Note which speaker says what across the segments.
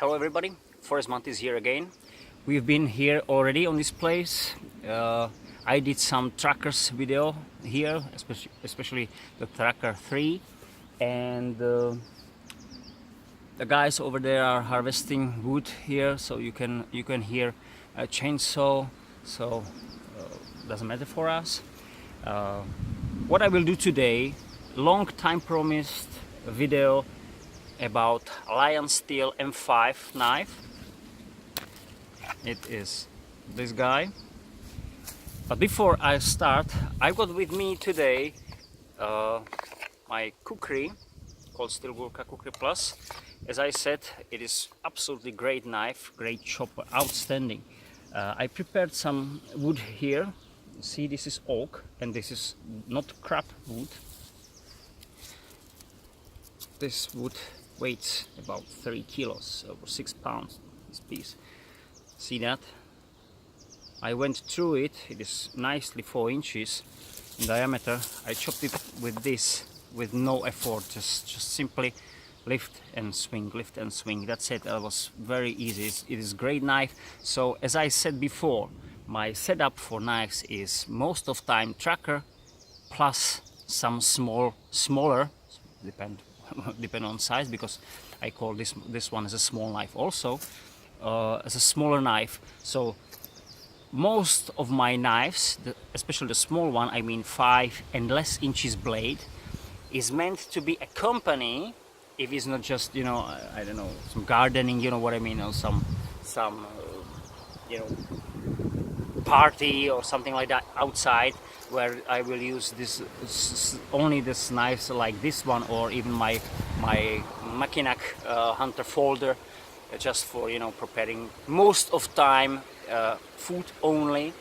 Speaker 1: Hello everybody, Forest Month is here again. We've been here already on this place. I did some trackers video here, especially the tracker 3, and the guys over there are harvesting wood here, so you can hear a chainsaw, so doesn't matter for us. What I will do today, long time promised video about Lion Steel M5 knife. It is this guy. But before I start, I've got with me today my kukri called Steelworker Kukri Plus. As I said, it is absolutely great knife, great chopper, outstanding. I prepared some wood here. See, this is oak, and this is not crab wood. This wood weighs about 3 kilos, over 6 pounds, this piece. See that? I went through it. It is nicely 4 inches in diameter. I chopped it with this, with no effort, just simply lift and swing, lift and swing. That's it. That was very easy. It is a great knife. So as I said before, my setup for knives is most of time tracker plus some smaller, depend on size, because I call this one as a small knife also, as a smaller knife. So most of my knives, especially the small one, I mean 5 and less inches blade, is meant to be a company. If it's not just, you know, I don't know, some gardening, you know what I mean, or some you know, party or something like that outside, where I will use this only this knives like this one, or even my Mackinac Hunter folder, just for, you know, preparing most of time food only.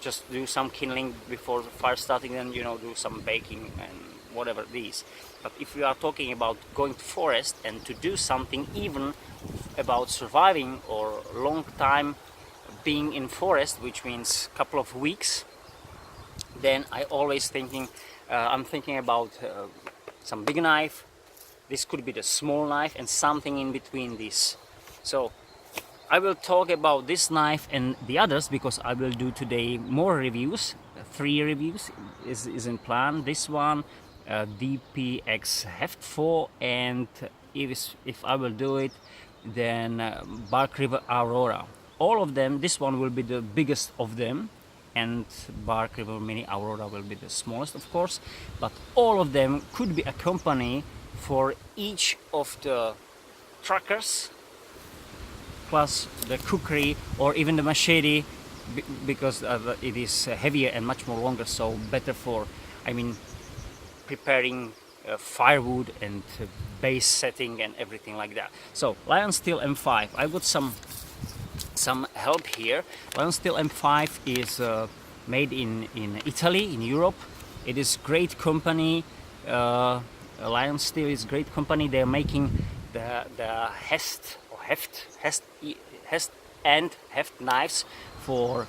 Speaker 1: Just do some kindling before the fire starting, then, you know, do some baking and whatever these. But if we are talking about going to forest and to do something even about surviving or long time being in forest, which means couple of weeks, then I always I'm thinking about some big knife. This could be the small knife and something in between this. So I will talk about this knife and the others, because I will do today more reviews. 3 reviews is in plan. This one, DPX Heft 4, and if I will do it, then Bark River Aurora. All of them, this one will be the biggest of them, and Bark River Mini Aurora will be the smallest, of course. But all of them could be a company for each of the trackers, plus the kukri or even the machete, because it is heavier and much more longer, so better for, I mean, preparing firewood and base setting and everything like that. So Lion Steel M5, I got some help here. Lion Steel M5 is made in Italy, in Europe. It is great company. Lion Steel is great company. They're making the Hest knives for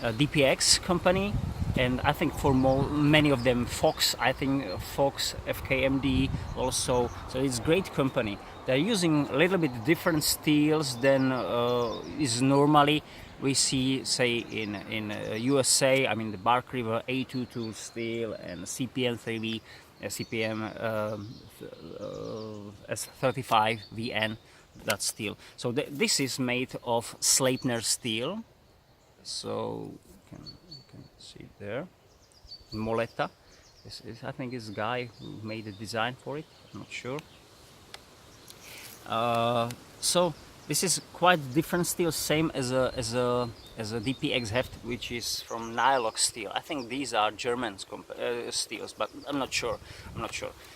Speaker 1: DPX company, and I think for many of them Fox, I think Fox, FKMD also. So it's great company. They're using a little bit different steels than is normally we see, say, in USA. I mean the Bark River A22 steel and CPM 3V, CPM S35 VN, that steel. So this is made of Sleipner steel. So you can see it there, Moletta. I think it's a guy who made the design for it. I'm not sure. So this is quite different steel, same as a DPX Heft, which is from Nylox steel. I think these are German steels, but I'm not sure.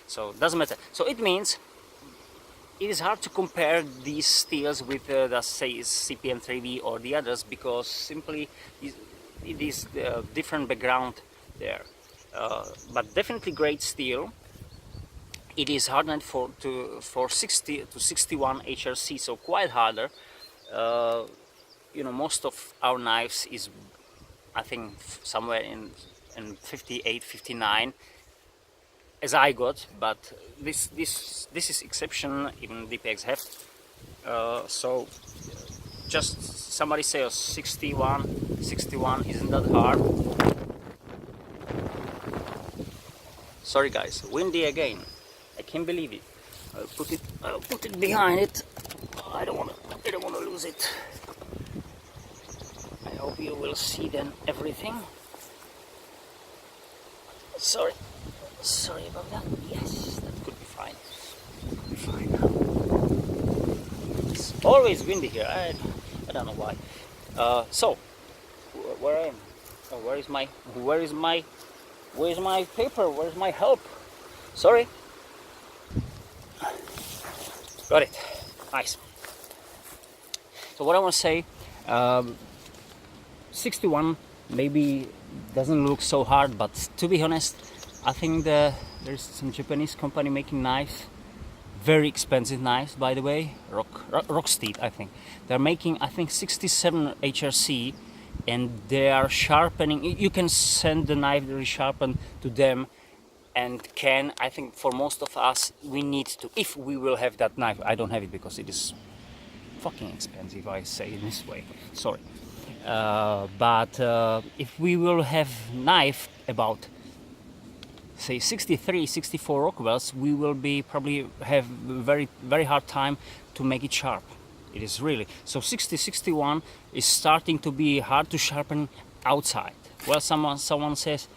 Speaker 1: So it doesn't matter. So it means it is hard to compare these steels with let's say CPM 3V or the others, because simply it is different background there. But definitely great steel. It is hardened for 60 to 61 HRC, so quite harder. You know, most of our knives is, I think, somewhere in 58, 59. as I got, but this is exception. Even DPX Heft So just somebody says 61 isn't that hard. Sorry guys, windy again. I can't believe it. I'll put it behind it. I don't want to lose it. I hope you will see then everything. Sorry about that. Yes, that could be fine. It's always windy here. I don't know why. So where I am? Oh, where is my paper? Where's my help? Sorry. Got it. Nice. So what I want to say, 61 maybe doesn't look so hard, but to be honest, I think there's some Japanese company making knives, very expensive knives, by the way, Rocksteed, I think. They're making, I think, 67 HRC, and they are sharpening. You can send the knife resharpened to them, and I think for most of us, we need to, if we will have that knife. I don't have it because it is fucking expensive, I say it this way, sorry. But if we will have knife about say 63, 64 Rockwells, we will be probably have very hard time to make it sharp. It is really, so 60, 61 is starting to be hard to sharpen outside. Well, someone says,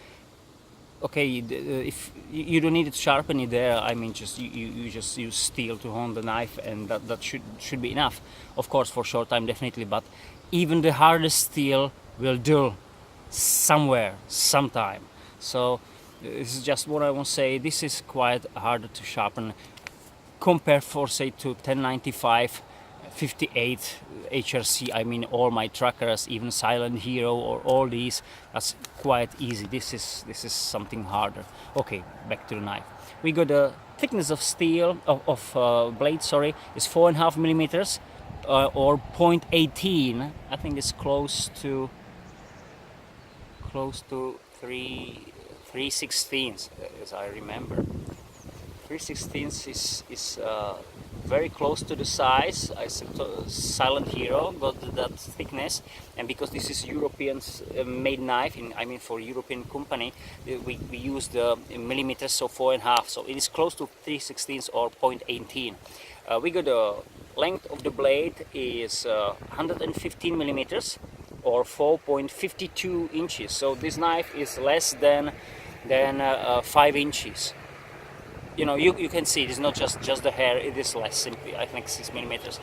Speaker 1: okay, if you don't need to sharpen it there, I mean, just you just use steel to hone the knife, and that should be enough. Of course, for short time, definitely, but even the hardest steel will dull somewhere, sometime. So this is just what I want to say. This is quite harder to sharpen compared, for say, to 1095, 58 HRC. I mean, all my trackers, even Silent Hero, or all these, that's quite easy. This is something harder. Okay, back to the knife. We got the thickness of steel of blade. Sorry, is 4.5 millimeters, or 0.18. I think it's close to 3/16, as I remember. 3/16 is very close to the size. I suppose Silent Hero got that thickness, and because this is European made knife, for European company, we use the millimeters, so 4.5. So it is close to 3/16 or 0.18. We got the length of the blade is 115 millimeters or 4.52 inches. So this knife is less than 5 inches. You know, you can see it is not just the hair, it is less, simply, I think 6 millimeters.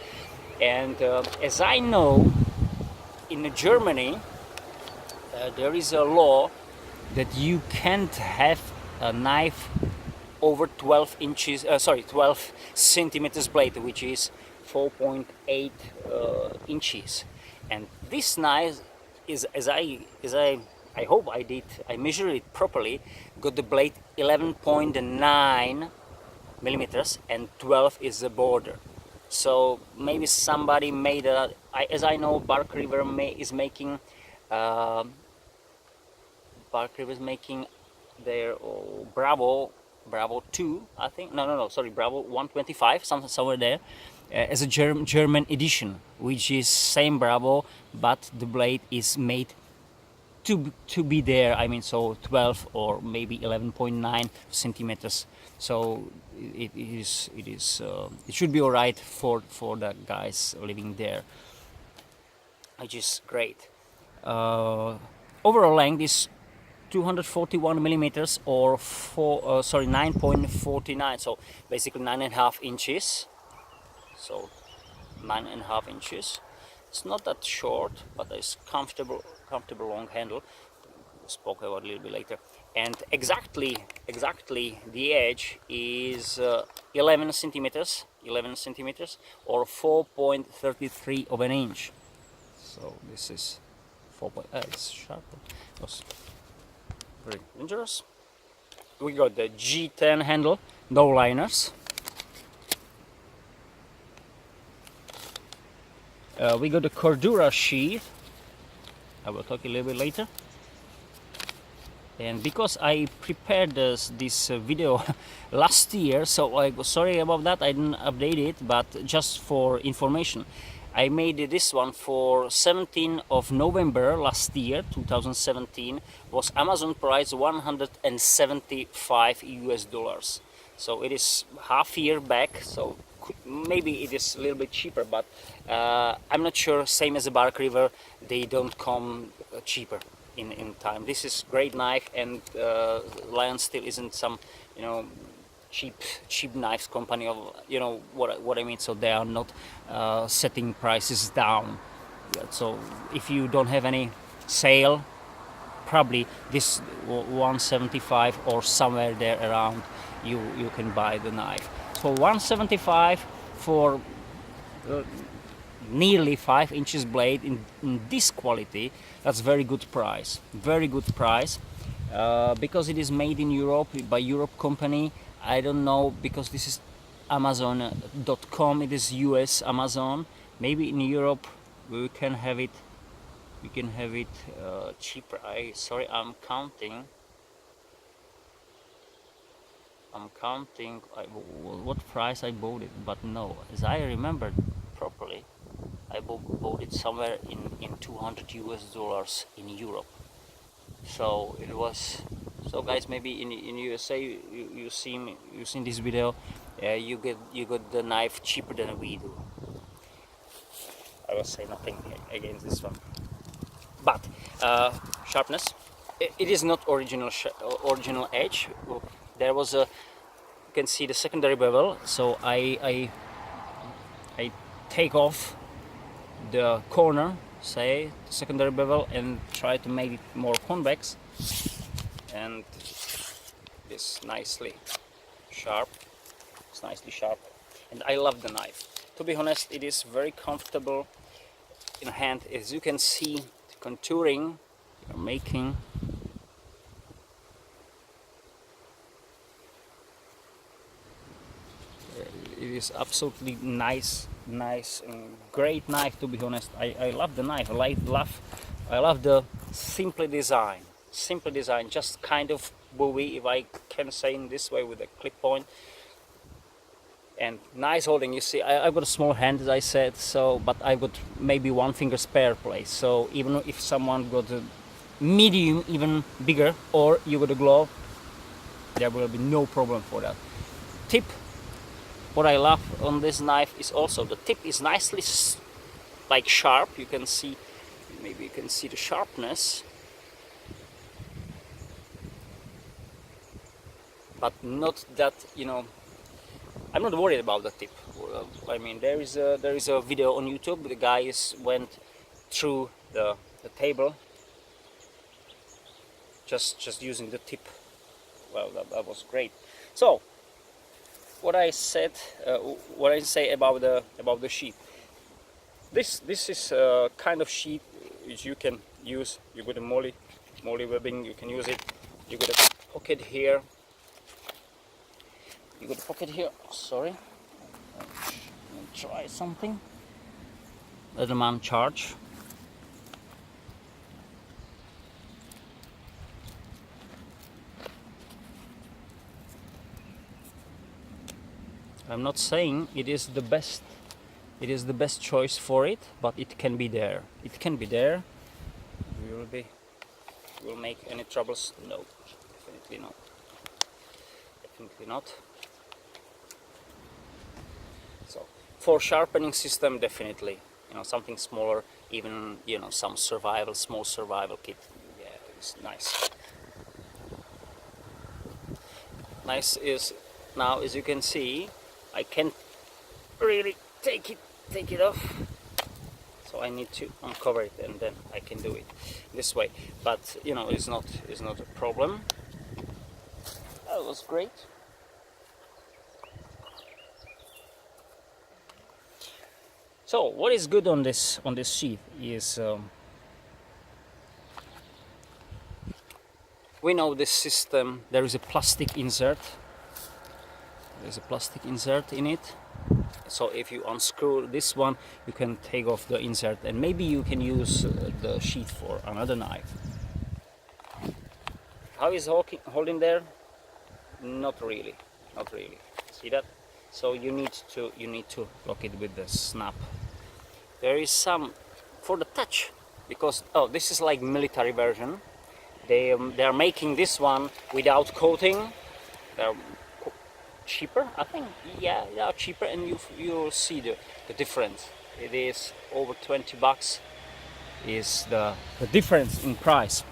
Speaker 1: And as I know, in Germany there is a law that you can't have a knife over 12 centimeters blade, which is 4.8 inches. And this knife is, as I hope I measured it properly, got the blade 11.9 millimeters, and 12 is the border. So maybe somebody made as I know, Bark River is making their Bravo 2, I think. No, sorry, Bravo 125, somewhere there, as a German edition, which is same Bravo, but the blade is made to be there. I mean, so 12 or maybe 11.9 centimeters. So it should be all right for the guys living there, which is great. Overall length is 241 millimeters or 9.49. So basically 9.5 inches. So 9.5 inches. It's not that short, but it's comfortable long handle. We spoke about a little bit later. And exactly the edge is 11 centimeters or 4.33 of an inch. So this is 4. It's sharp. It was very dangerous. We got the G10 handle, no liners. We got the Cordura sheath. I will talk a little bit later. And because I prepared this video last year, so I was sorry about that, I didn't update it, but just for information, I made this one for 17th of November last year, 2017, was Amazon price 175 US dollars. So it is half year back, so maybe it is a little bit cheaper, but I'm not sure. Same as the Bark River, they don't come cheaper in time. This is great knife, and Lion Steel isn't some, you know, cheap knives company, of, you know what I mean. So they are not setting prices down. So if you don't have any sale, probably this 175 or somewhere there around, you can buy the knife. So 175 for nearly 5 inches blade in this quality, that's very good price, very good price. Because it is made in Europe by Europe company. I don't know, because this is Amazon.com, it is US Amazon. Maybe in Europe we can have it cheaper. I'm counting what price I bought it, but no, as I remember properly, I bought it somewhere in 200 US dollars in Europe. So it was, so guys, maybe in USA you seen this video, you got the knife cheaper than we do. I will say nothing against this one, but sharpness, it is not original edge. There was a, you can see the secondary bevel, so I take off the corner, say secondary bevel, and try to make it more convex, and it's nicely sharp. It's nicely sharp, and I love the knife. To be honest, it is very comfortable in hand. As you can see, the contouring you're making, it is absolutely nice and great knife. To be honest, I love the knife. I love the simple design, just kind of bowie, if I can say in this way, with a clip point, and nice holding. You see, I've got a small hand, as I said, so, but I've got maybe one finger spare place, so even if someone got a medium, even bigger, or you got a glove, there will be no problem for that. Tip, what I love on this knife is also the tip is nicely like sharp. You can see, maybe you can see the sharpness, but not that, you know, I'm not worried about the tip. I mean, there is a video on YouTube. The guy went through the table just using the tip. Well, that was great. So what I say about the sheath. This is a kind of sheath which you can use. You got a molly webbing. You can use it. You got a pocket here. Sorry. Let me try something. Let the man charge. I'm not saying it is the best choice for it, but it can be there. It can be there. Will make any troubles? No, definitely not. Definitely not. So for sharpening system, definitely, you know, something smaller, even, you know, some small survival kit. Yeah, it's nice. Nice is now, as you can see, I can't really take it off, so I need to uncover it, and then I can do it this way. But you know, it's not a problem. That was great. So what is good on this sheath is we know this system. There is a plastic insert. There's a plastic insert in it, so if you unscrew this one, you can take off the insert, and maybe you can use the sheath for another knife. how is holding there? Not really, not really. See that? So you need to lock it with the snap. There is some for the touch, because this is like military version. They are making this one without coating. They're cheaper, I think. Yeah, they are cheaper, and you'll see the difference. It is over 20 bucks is the difference in price.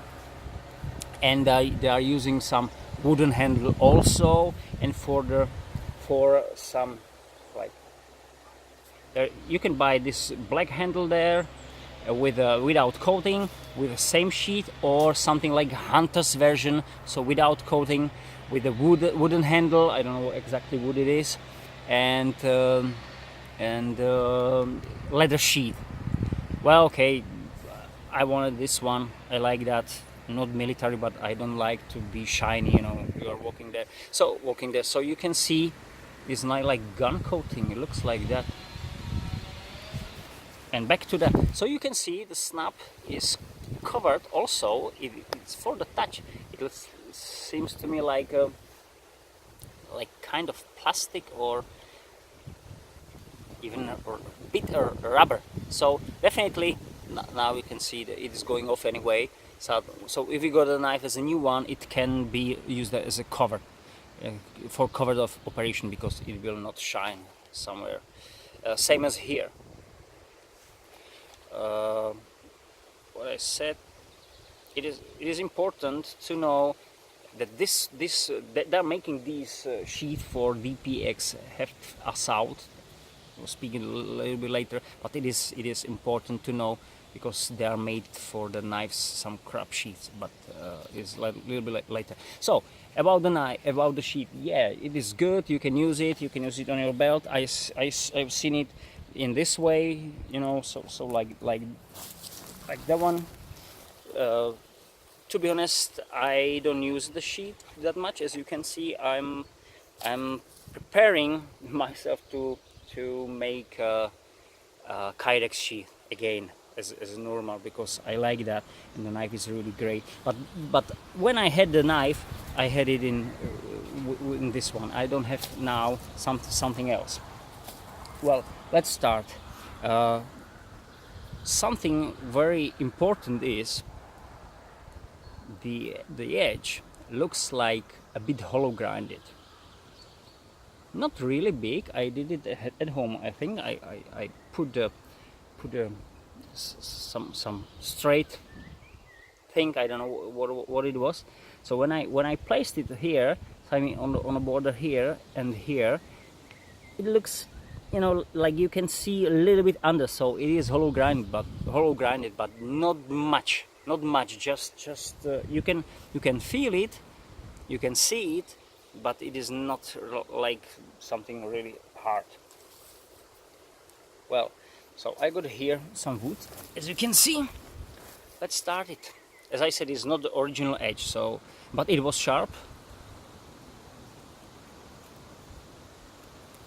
Speaker 1: And they are using some wooden handle also, and for some, like, you can buy this black handle there with without coating, with the same sheet, or something like Hunter's version, so without coating, with a wooden handle. I don't know exactly what it is, and leather sheet. Well, okay, I wanted this one. I like that. Not military, but I don't like to be shiny, you know. You are walking there, so you can see it's not like gun coating. It looks like that. And back to that, so you can see the snap is covered also. It's for the touch. It seems to me like kind of plastic, or even a bit of rubber. So definitely now we can see that it is going off anyway. So if you got a knife as a new one, it can be used as a cover, for cover of operation, because it will not shine somewhere. Same as here. What I said, it is important to know that that they're making these sheet for DPX heft assault. We'll speak a little bit later, but it is important to know, because they are made for the knives some crap sheets, but it's a little bit later. So about the knife, about the sheet, yeah, it is good. You can use it on your belt. I've seen it in this way, you know, so like that one. To be honest, I don't use the sheet that much. As you can see, I'm preparing myself to make a Kydex sheet again as normal, because I like that, and the knife is really great. But when I had the knife, I had it in this one. I don't have now something else. Well, let's start. Something very important is the edge looks like a bit hollow grinded. Not really big. I did it at home. I think I put some straight thing. I don't know what it was. So when I placed it here, I mean on the border here and here, it looks, you know, like you can see a little bit under. So it is hollow grinded, but not much. Just you can feel it, you can see it, but it is not like something really hard. Well, so I got here some wood, as you can see. Let's start it. As I said, it's not the original edge, so, but it was sharp.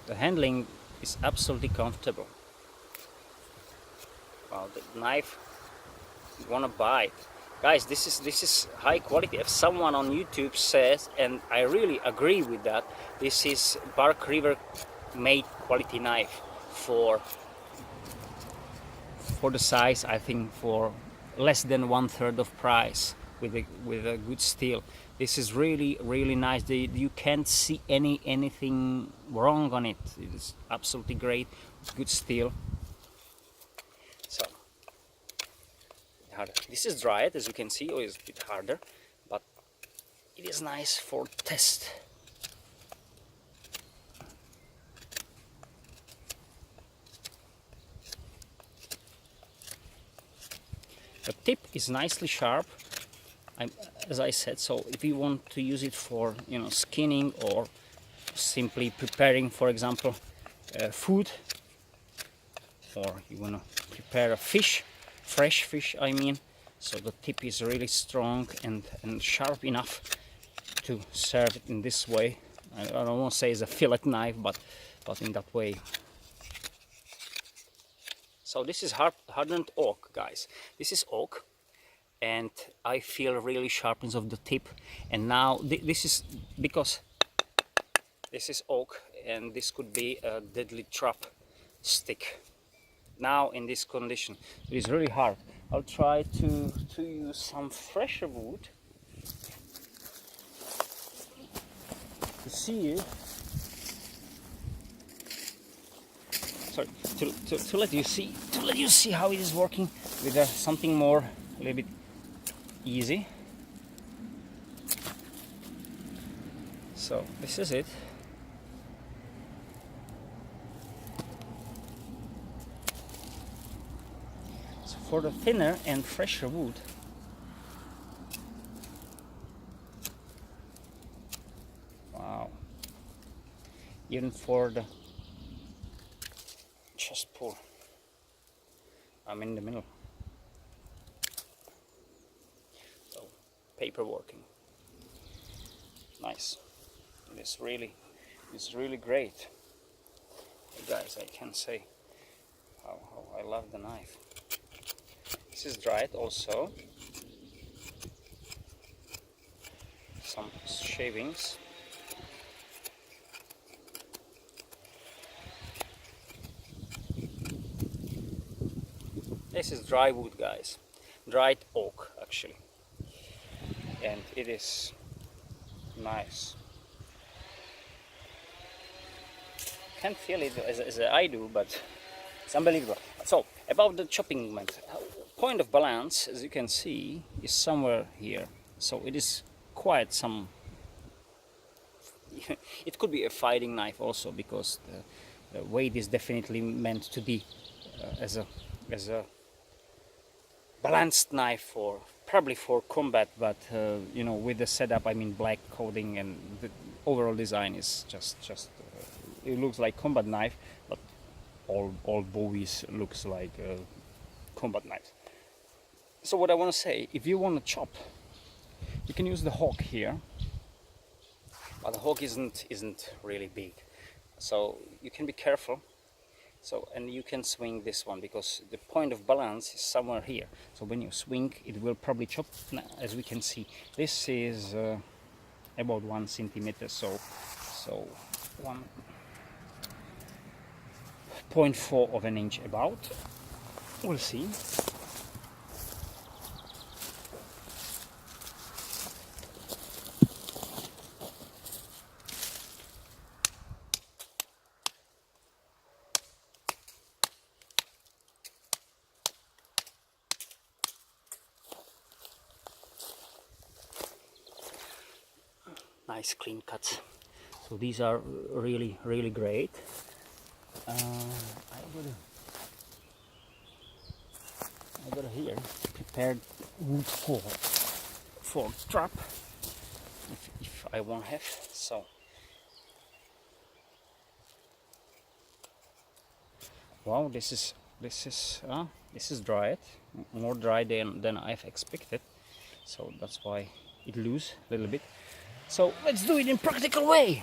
Speaker 1: The handling is absolutely comfortable. Wow, the knife, you wanna buy it. Guys, this is high quality. If someone on YouTube says, and I really agree with that, this is Bark River made quality knife for the size. I think for less than 1/3 of price, with a good steel. This is really nice. You can't see anything wrong on it. It is absolutely great. Good steel. So harder. This is dried, as you can see, or it's a bit harder, but it is nice for test. The tip is nicely sharp, as I said. So if you want to use it for, you know, skinning, or simply preparing, for example, food, or you want to prepare a fish, fresh fish I mean, so the tip is really strong and sharp enough to serve it in this way. I don't want to say it's a fillet knife, but in that way. So this is hardened oak, guys. This is oak, and I feel really sharpness of the tip. And now this is because this is oak, and this could be a deadly trap stick. Now in this condition it is really hard. I'll try to use some fresher wood to see, sorry, to let you see how it is working with something more a little bit easy. So this is it. So for the thinner and fresher wood, wow, even for the chest pull, I'm in the middle. So paper working, nice. It's really great, guys. I can say how I love the knife. This is dried also. Some shavings. This is dry wood, guys. Dried oak, actually. And it is nice. Can't feel it as I do, but it's unbelievable. So, about the chopping movement. Point of balance, as you can see, is somewhere here. So it is quite some... It could be a fighting knife also, because the weight is definitely meant to be as a balanced knife, for probably for combat, but you know, with the setup, I mean black coating, and the overall design is just it looks like combat knife, but all bowies looks like combat knives. So what I want to say, if you want to chop, you can use the hook here, but the hook isn't really big, so you can be careful. So, and you can swing this one, because the point of balance is somewhere here. So when you swing, it will probably chop. Now, as we can see, this is about 1 centimeter, so 1.4 of an inch about. We'll see. Nice clean cuts. So these are really great. I got here prepared wood for trap if I won't have. So wow, this is dried, more dry than I've expected. So that's why it loose a little bit. So let's do it in practical way.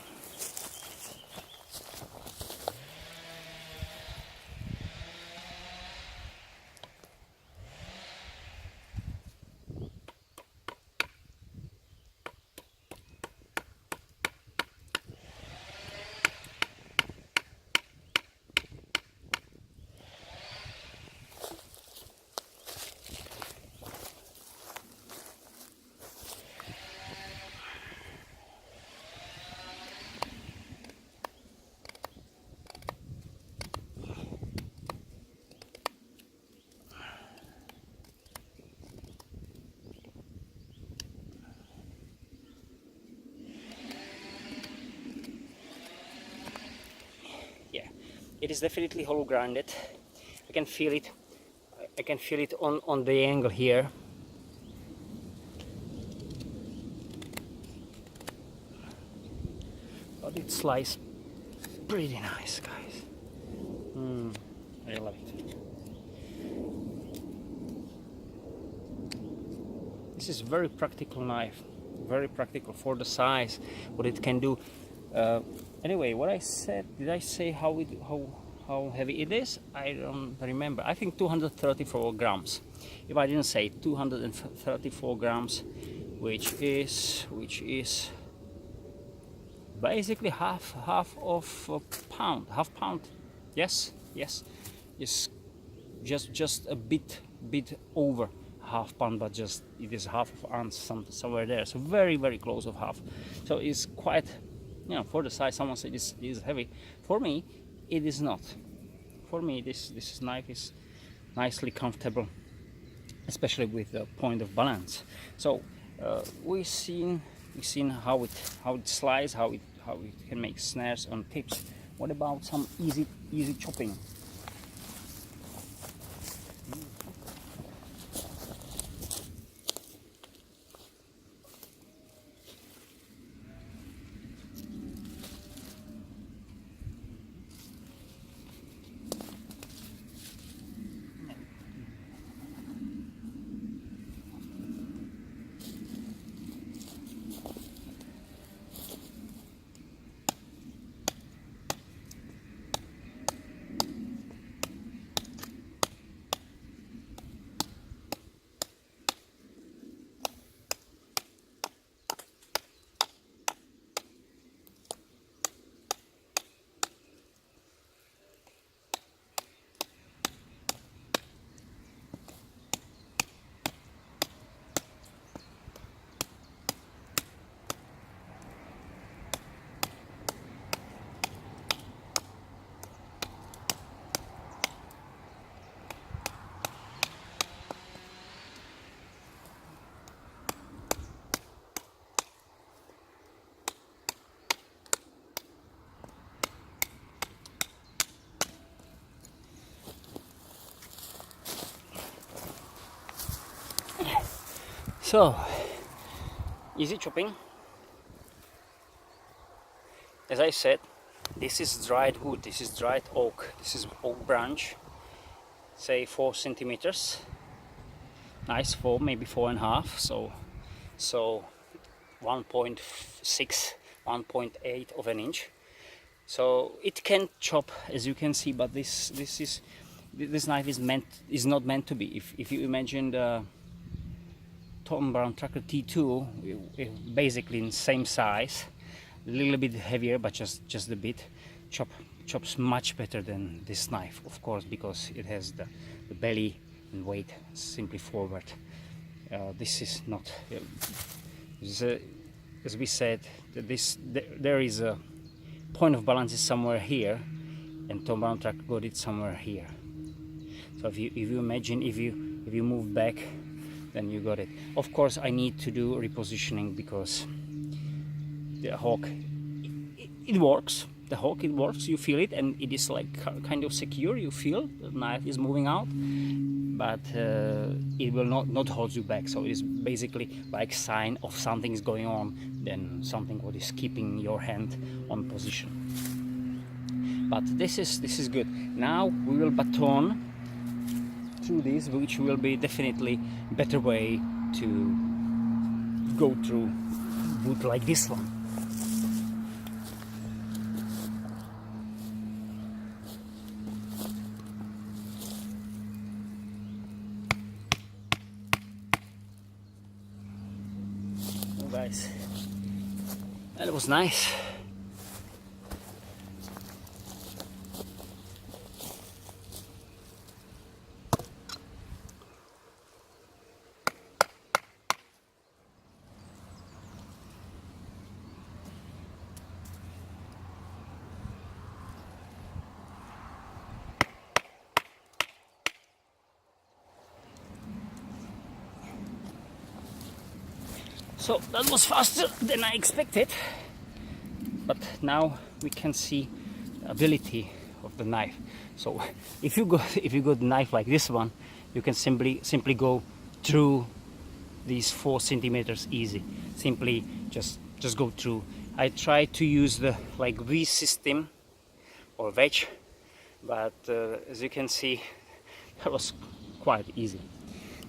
Speaker 1: It is definitely hollow grounded. I can feel it. I can feel it on the angle here. But it slices pretty nice, guys. I love it. This is very practical knife. Very practical for the size, what it can do. Anyway, what I said, did I say how how heavy it is. I don't remember. I think 234 grams. If I didn't say 234 grams, which is basically half of a pound, half pound. Yes, it's just a bit over half pound, but just it is half of ounce somewhere there. So very close of half. So it's quite, you know, for the size. Someone said this is heavy. For me, it is not. For me, this knife is nicely comfortable, especially with the point of balance. So we've seen how it slides, how it can make snares on tips. What about some easy chopping? So, easy chopping. As I said, this is dried wood, this is dried oak, this is oak branch, say 4 centimeters. Nice, 4, maybe 4.5, so 1.6, 1.8 of an inch. So it can chop, as you can see, but this knife is not meant to be. If you imagine the Tom Brown Tracker T2, basically in same size, a little bit heavier, but just a bit, chops much better than this knife, of course, because it has the belly and weight simply forward. This is not. As we said, there is a point of balance is somewhere here, and Tom Brown Tracker got it somewhere here. So if you imagine, if you move back, then you got it. Of course, I need to do repositioning because the hook it works. The hook, it works. You feel it, and it is like kind of secure. You feel the knife is moving out, but it will not hold you back. So it is basically like sign of something is going on, than something what is keeping your hand on position. But this is good. Now we will baton through this, which will be definitely better way to go through wood like this one. Oh guys, that was nice. So that was faster than I expected, but now we can see the ability of the knife. So if you got a knife like this one, you can simply go through these 4 centimeters easy. Simply just go through. I tried to use the like V system or wedge, but as you can see, that was quite easy.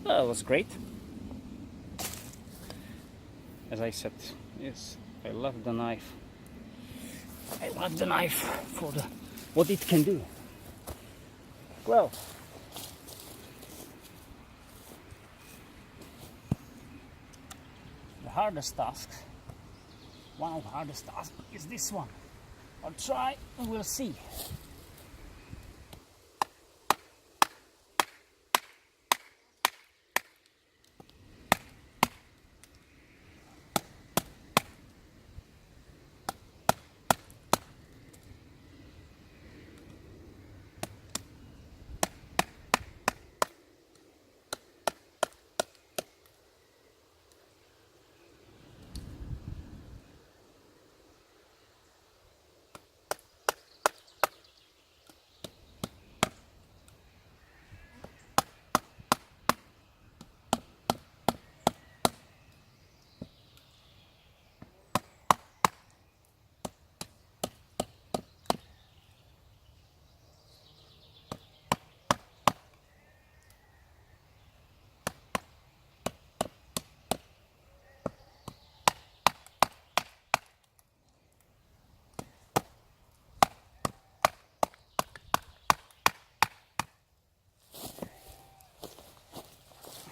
Speaker 1: That was great. As I said, yes, I love the knife. I love the knife for what it can do. Well, the hardest task, one of the hardest tasks is this one. I'll try and we'll see.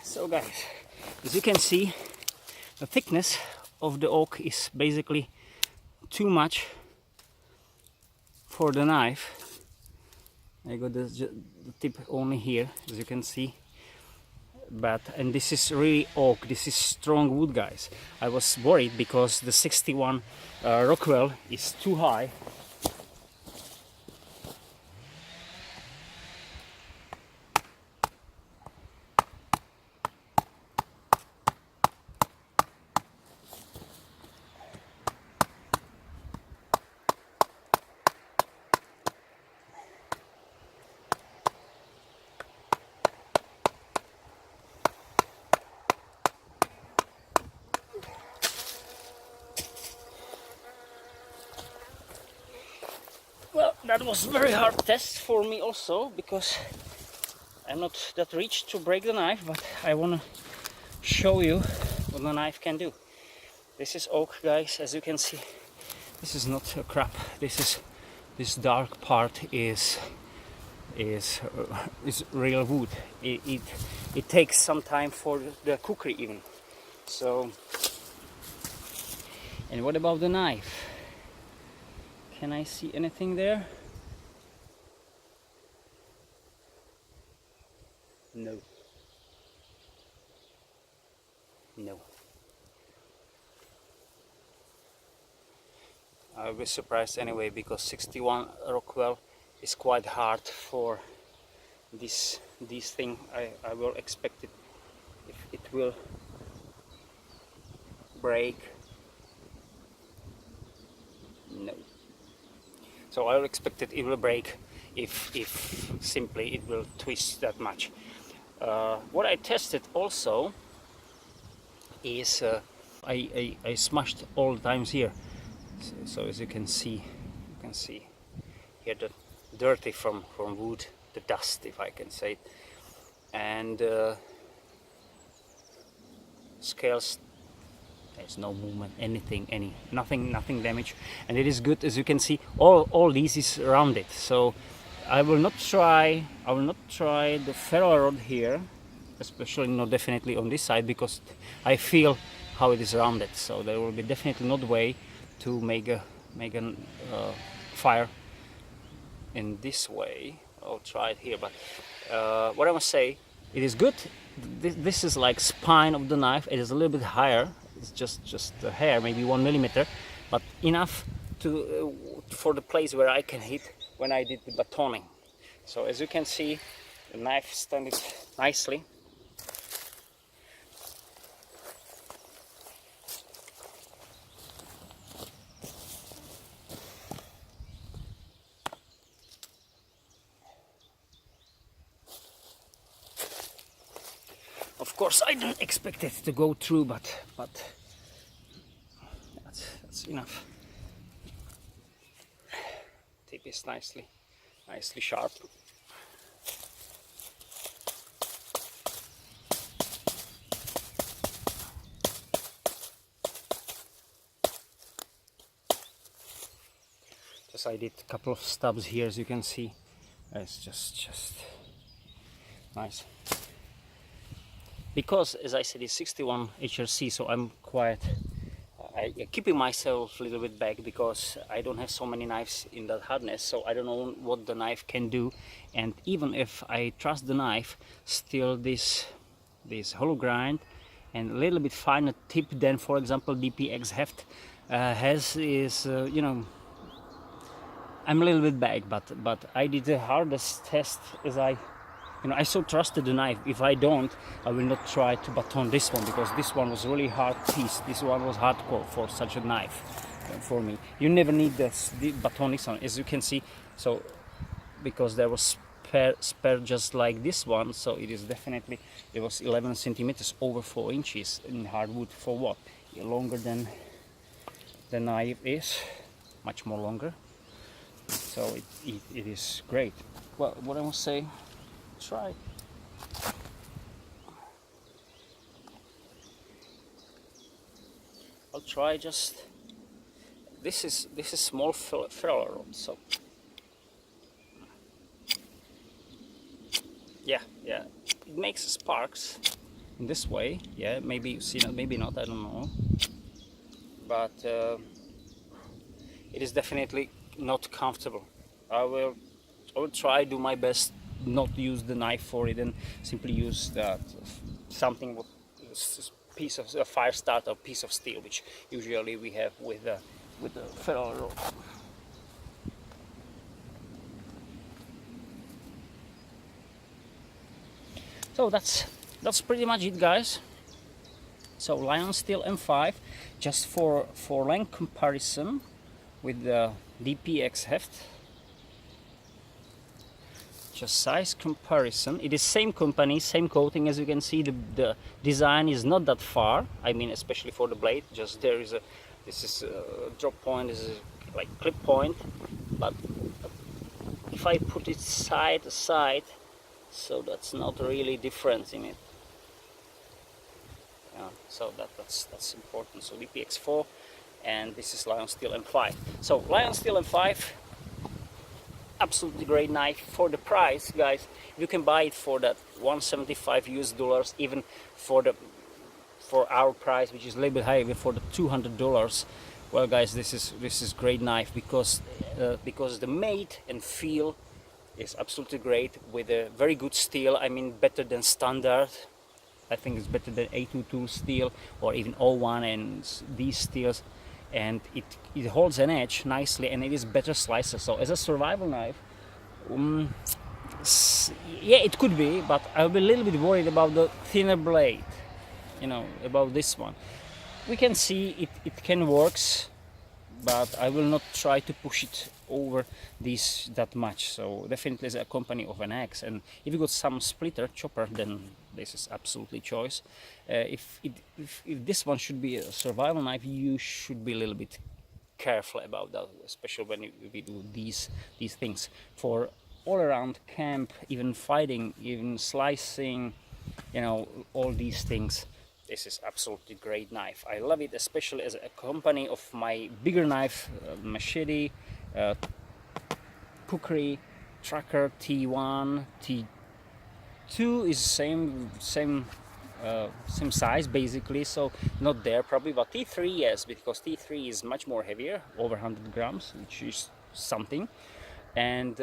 Speaker 1: So guys, as you can see, the thickness of the oak is basically too much for the knife. I got the tip only here, as you can see. And this is really oak, this is strong wood, guys. I was worried because the 61 Rockwell is too high. Well, that was a very hard test for me also, because I'm not that rich to break the knife, but I want to show you what the knife can do. This is oak, guys, as you can see. This is not a crap. This dark part is real wood. It takes some time for the cookery even. So, and what about the knife? Can I see anything there? No. No. I'll be surprised anyway, because 61 Rockwell is quite hard for this thing. I will expect it, if it will break. No. So I will expect it will break if simply it will twist that much. What I tested also is I smashed all the times here. So as you can see here the dirty from wood, the dust, if I can say it, and scales. There's no movement, nothing damage, and it is good. As you can see, all these is rounded. So I will not try the ferrule rod here, especially not definitely on this side, because I feel how it is rounded. So there will be definitely not way to make a fire in this way. I'll try it here, but what I must say, it is good. This is like spine of the knife. It is a little bit higher. It's just a hair, maybe 1 millimeter, but enough to for the place where I can hit when I did the batoning. So as you can see, the knife stands nicely. Of course, I didn't expect it to go through, but that's enough. Tip is nicely sharp. Just I did a couple of stubs here, as you can see. It's just Nice. Because as I said, it's 61 HRC, so I'm quite keeping myself a little bit back because I don't have so many knives in that hardness, so I don't know what the knife can do. And even if I trust the knife, still this hollow grind and a little bit finer tip than, for example, DPX heft has is, you know, I'm a little bit back, but I did the hardest test as I so trusted the knife. If I don't, I will not try to baton this one, because this one was really hard piece. This one was hardcore for such a knife for me. You never need the baton this one, as you can see. So because there was spare just like this one, so it is definitely, it was 11 centimeters over 4 inches in hardwood. For what? Longer than the knife is, much more longer. So it is great. Well, what I must say, try. I'll try just. This is small ferrule rod, so yeah, it makes sparks in this way. Yeah, maybe you see that, maybe not. I don't know, but it is definitely not comfortable. I will try, do my best not use the knife for it and simply use that something with piece of a fire starter, piece of steel, which usually we have with the ferrule rod. So that's pretty much it, guys. So Lion Steel M5, just for length comparison with the DPX heft. Just size comparison. It is same company, same coating. As you can see, the design is not that far. I mean, especially for the blade. Just there is this is a drop point. This is like clip point. But if I put it side to side, so that's not really difference in it. So that's important. So DPX4, and this is Lion Steel M5. So Lion Steel M5. Absolutely great knife for the price, guys. You can buy it for that $175 US, even for our price, which is a little bit higher, for the $200. Well, guys, this is great knife because the mate and feel is absolutely great, with a very good steel. I mean, better than standard. I think it's better than A22 steel or even O1 and these steels. And it holds an edge nicely, and it is better slicer. So as a survival knife, yeah, it could be, but I'll be a little bit worried about the thinner blade, about this one. We can see it can works, but I will not try to push it over this that much. So definitely as a company of an axe, and if you got some splitter chopper, then this is absolutely choice. If this one should be a survival knife, you should be a little bit careful about that, especially when we do these things. For all around camp, even fighting, even slicing, all these things, this is absolutely great knife. I love it, especially as a company of my bigger knife, machete, kukri, tracker, T1, T2 is same size basically, so not there probably, but T3 yes, because T3 is much more heavier, over 100 grams, which is something, and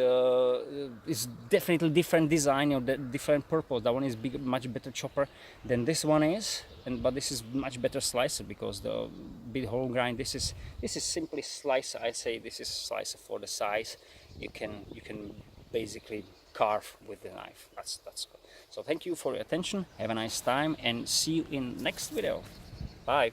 Speaker 1: it's definitely different design or different purpose. That one is big, much better chopper than this one is, but this is much better slicer, because the big whole grind, this is simply slicer. I say this is slicer for the size. You can basically carve with the knife. That's good. So thank you for your attention, have a nice time, and see you in next video. Bye.